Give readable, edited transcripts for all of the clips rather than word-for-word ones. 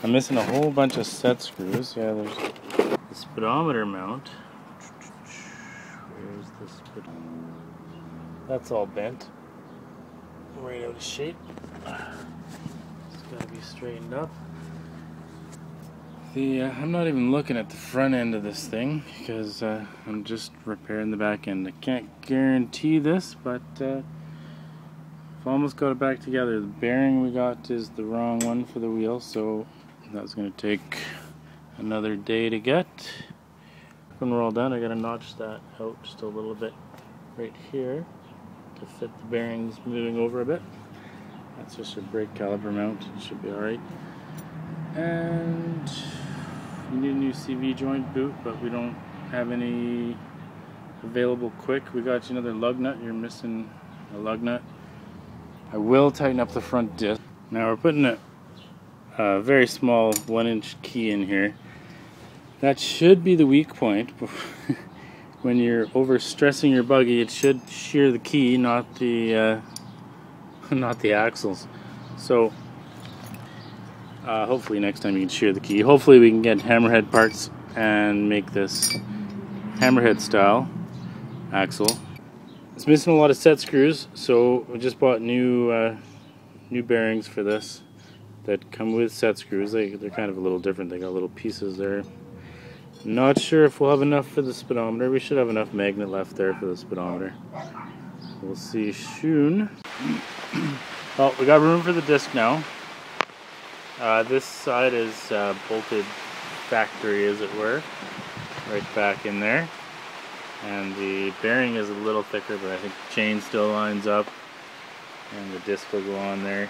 I'm missing a whole bunch of set screws. Yeah, there's the speedometer mount. Where's the speedometer? That's all bent. Right out of shape. It's got to be straightened up. I'm not even looking at the front end of this thing because I'm just repairing the back end. I can't guarantee this, but I've almost got it back together. The bearing we got is the wrong one for the wheel, so that's going to take another day to get. When we're all done, I got to notch that out just a little bit right here to fit the bearings moving over a bit. That's just your brake caliper mount. It should be alright. And you need a new CV joint boot, but we don't have any available quick. We got you another lug nut. You're missing a lug nut. I will tighten up the front disc. Now we're putting a very small 1-inch key in here. That should be the weak point. When you're overstressing your buggy, it should shear the key, not the axles. So hopefully next time you can shear the key. Hopefully we can get hammerhead parts and make this hammerhead style axle. It's missing a lot of set screws, so we just bought new bearings for this that come with set screws. They're kind of a little different. They got little pieces there. Not sure if we'll have enough for the speedometer. We should have enough magnet left there for the speedometer. We'll see soon. Well, we got room for the disc now. This side is bolted factory, as it were, right back in there. And the bearing is a little thicker, but I think the chain still lines up. And the disc will go on there.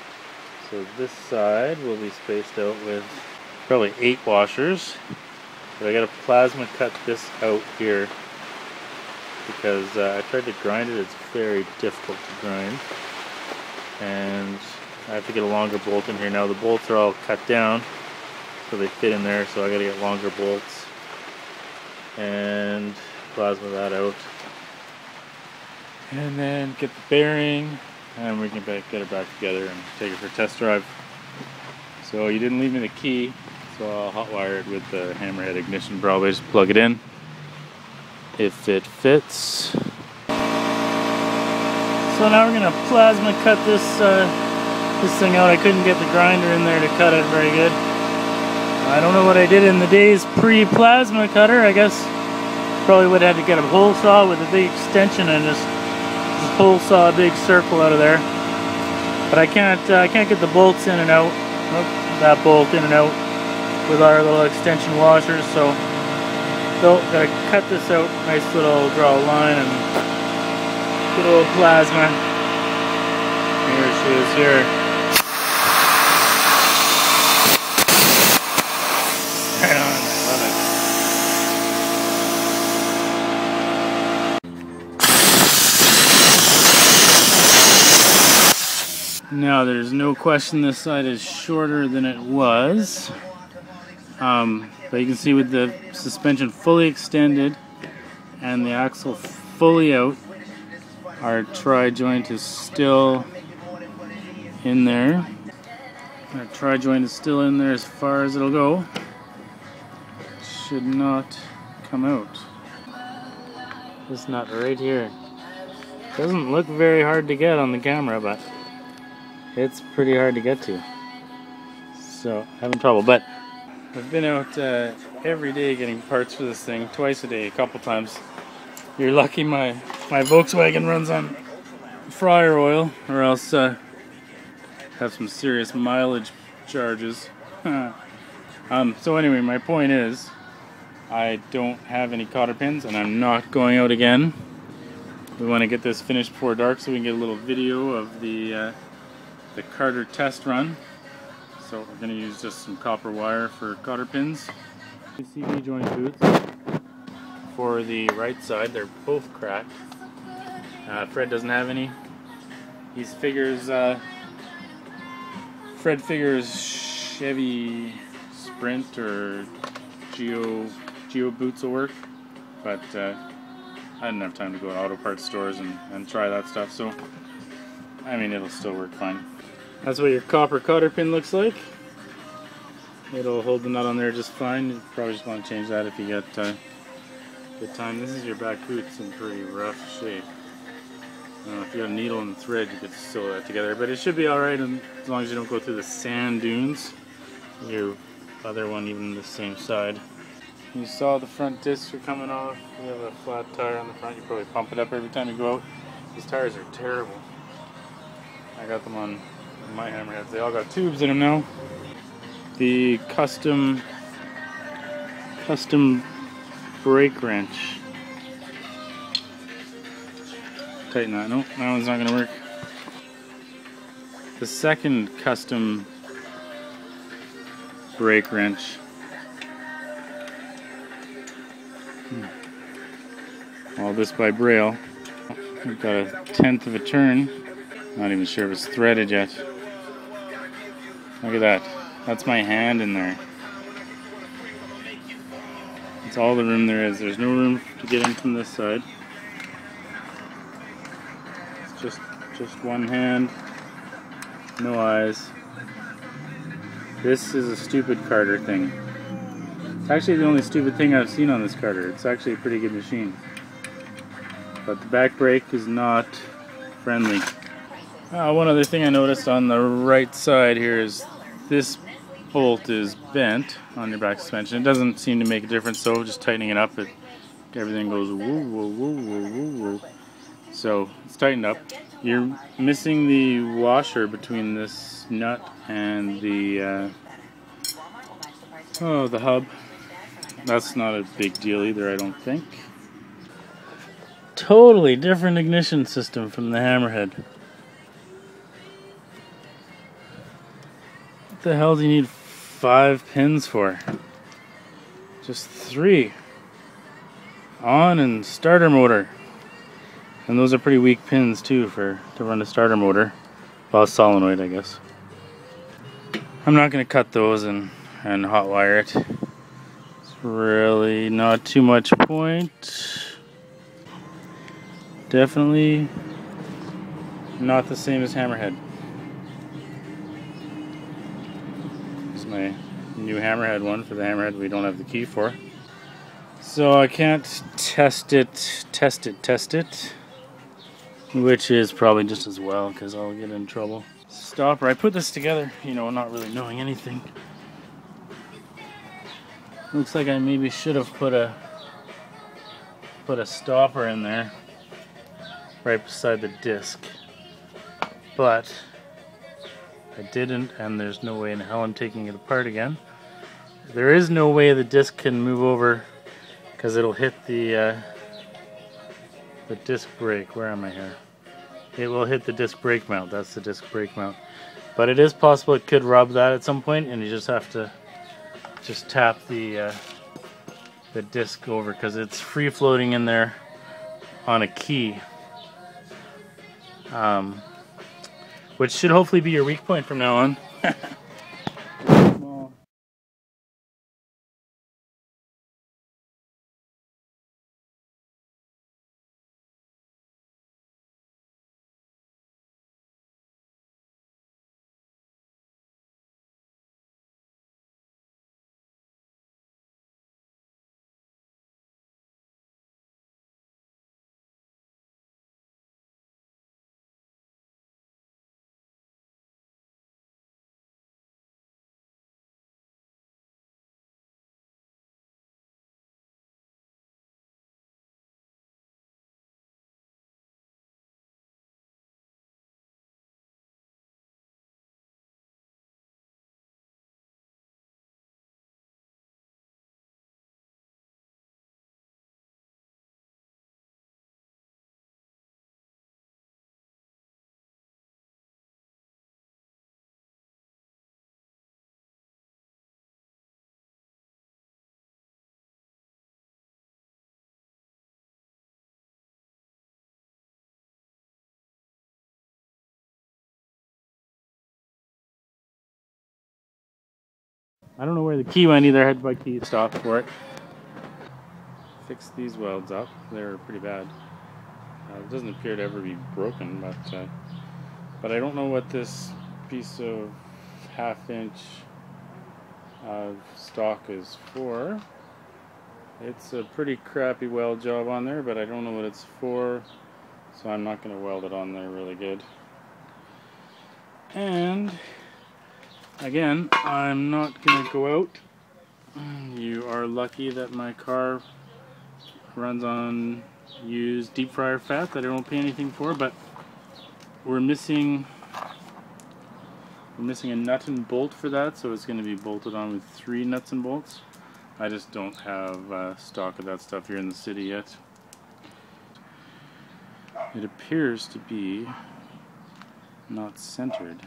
So this side will be spaced out with probably 8 washers. But I got to plasma cut this out here because I tried to grind it. It's very difficult to grind. And I have to get a longer bolt in here. Now the bolts are all cut down so they fit in there, so I got to get longer bolts and plasma that out. And then get the bearing, and we can get it back together and take it for a test drive. So you didn't leave me the key, so I'll hotwire it with the hammerhead ignition probably. Just plug it in if it fits. So now we're gonna plasma cut this thing out. I couldn't get the grinder in there to cut it very good. I don't know what I did in the days pre-plasma cutter. I guess probably would have had to get a hole saw with a big extension and just hole saw a big circle out of there. But I can't get the bolts in and out. Nope, that bolt in and out with our little extension washers. So gotta cut this out. Nice little draw a line and good old plasma. Here she is here. Right on, I love it. Now there's no question this side is shorter than it was. But you can see with the suspension fully extended and the axle fully out, our tri-joint is still in there. Our tri-joint is still in there as far as it'll go. Should not come out. This nut right here. Doesn't look very hard to get on the camera, but it's pretty hard to get to. So, having trouble. But I've been out every day getting parts for this thing, twice a day, a couple times. You're lucky my Volkswagen runs on fryer oil, or else have some serious mileage charges. So anyway, my point is, I don't have any cotter pins, and I'm not going out again. We want to get this finished before dark so we can get a little video of the Carter test run. So we're going to use just some copper wire for cotter pins. CV joint boots for the right side, they're both cracked. Fred doesn't have any. Fred figures Chevy Sprint or Geo boots will work, but I didn't have time to go to auto parts stores and try that stuff, so I mean it'll still work fine. That's what your copper cotter pin looks like. It'll hold the nut on there just fine. You probably just want to change that if you get good time. This is your back boot. It's in pretty rough shape. If you got a needle and thread, you could sew that together, but it should be alright as long as you don't go through the sand dunes. Your other one even the same side. You saw the front discs are coming off. We have a flat tire on the front. You probably pump it up every time you go out. These tires are terrible. I got them on my Hammerheads. They all got tubes in them now. The custom brake wrench. Tighten that. Nope, that one's not going to work. The second custom brake wrench. All this by Braille. We've got a 1/10 of a turn. Not even sure if it's threaded yet. Look at that. That's my hand in there. That's all the room there is. There's no room to get in from this side. It's just one hand. No eyes. This is a stupid Carter thing. It's actually the only stupid thing I've seen on this Carter. It's actually a pretty good machine. But the back brake is not friendly. One other thing I noticed on the right side here is this bolt is bent on your back suspension. It doesn't seem to make a difference, so just tightening it up, everything goes woo, woo, woo, woo, woo, woo. So it's tightened up. You're missing the washer between this nut and the hub. That's not a big deal either, I don't think. Totally different ignition system from the Hammerhead. What the hell do you need 5 pins for? Just 3. On and starter motor. And those are pretty weak pins too to run a starter motor. Well, solenoid, I guess. I'm not going to cut those and hot wire it. It's really not too much point. Definitely not the same as Hammerhead. This is my new Hammerhead one for the Hammerhead we don't have the key for. So I can't test it, which is probably just as well because I'll get in trouble. Stopper, I put this together, not really knowing anything. Looks like I maybe should have put a stopper in there right beside the disc, but I didn't, and there's no way in hell I'm taking it apart again. There is no way the disc can move over because it'll hit the disc brake. Where am I here? It will hit the disc brake mount. That's the disc brake mount. But it is possible it could rub that at some point, and you just have to tap the disc over because it's free floating in there on a key. Which should hopefully be your weak point from now on. I don't know where the key went either. I had to buy key stop for it. Fix these welds up. They're pretty bad. It doesn't appear to ever be broken, but I don't know what this piece of 1/2 inch stock is for. It's a pretty crappy weld job on there, but I don't know what it's for, so I'm not going to weld it on there really good. And again, I'm not going to go out. You are lucky that my car runs on used deep fryer fat that I don't pay anything for, but we're missing a nut and bolt for that, so it's going to be bolted on with 3 nuts and bolts. I just don't have stock of that stuff here in the city yet. It appears to be not centered,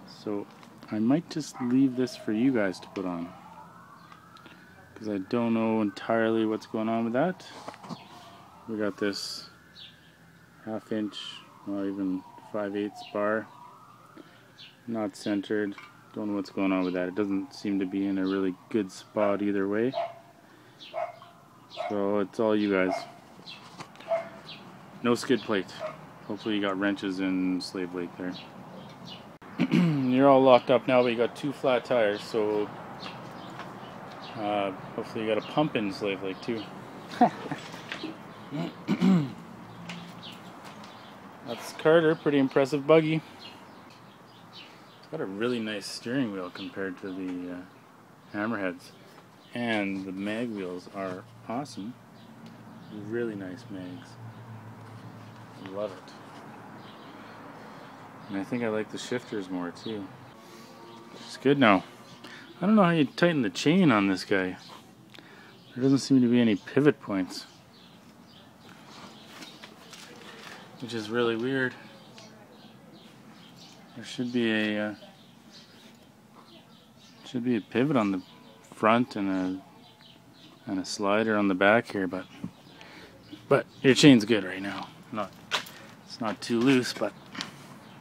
so I might just leave this for you guys to put on, because I don't know entirely what's going on with that. We got this 1/2 inch, well, even 5/8 bar, not centered. Don't know what's going on with that. It doesn't seem to be in a really good spot either way. So it's all you guys. No skid plate. Hopefully you got wrenches in Slave Lake there. You're all locked up now, but you got 2 flat tires, so hopefully you got a pump in Slave Lake too. That's Carter, pretty impressive buggy. Got a really nice steering wheel compared to the Hammerheads, and the mag wheels are awesome. Really nice mags. Love it. And I think I like the shifters more too. It's good now. I don't know how you tighten the chain on this guy. There doesn't seem to be any pivot points, which is really weird. There should be a pivot on the front and a slider on the back here, but your chain's good right now. It's not too loose, but